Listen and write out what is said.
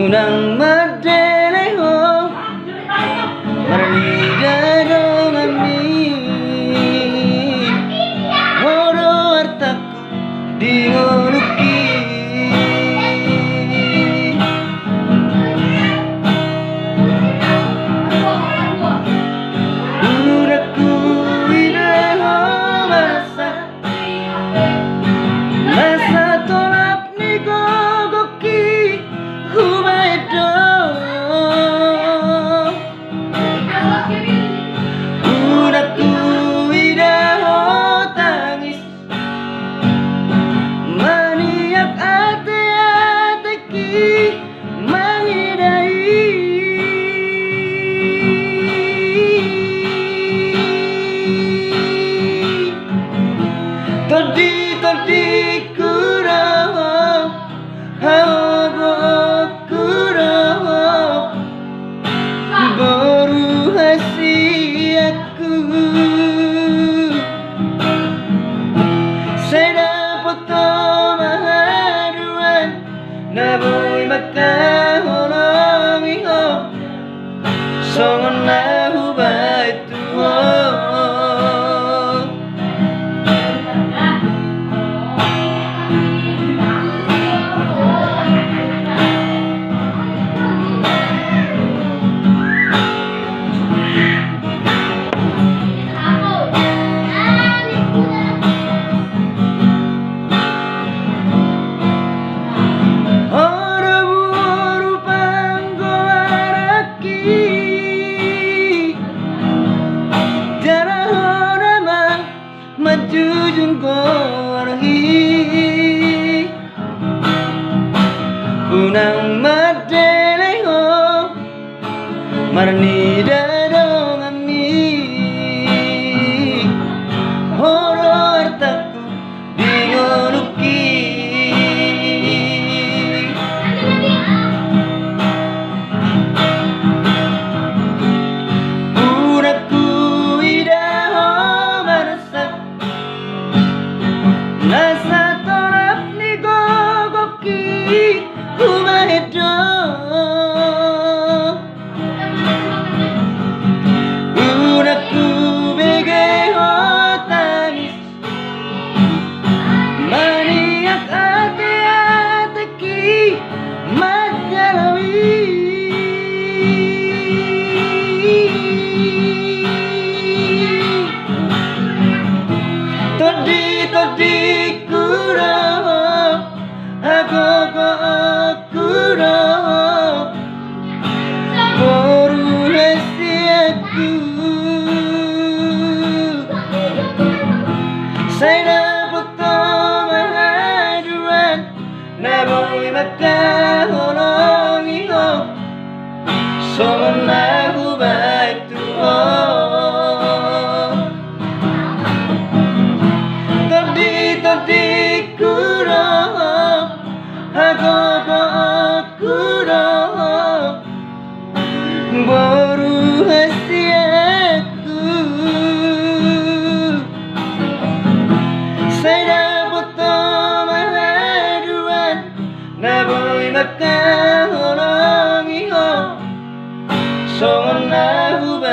Unang madeleho Marnida dongami Horo artaku dingoluki Uraku wideho masa tolap ni gogoki Tadi kuroh hawa kuroh baru hasiaku saya dapat mahaduan naboy makahonongi ho songon lahu baitu Majujun korhi Unang madeleho Marnida dongami Horo artaku dingoluki Uraku widaho marasak Nasa tolap ni gogoki Humahedo Uraku begeho tangis Maniak ate-ateki Magalawi Tadi kuroh agogo kuroh baru hasiaku saya dapat mahaduan naboy makahonongi ho songon lahu baitu ho Tadi kuroh agogo kuroh baru hasiaku saya dapat mahaduan naboy makahonongi ho Someone I who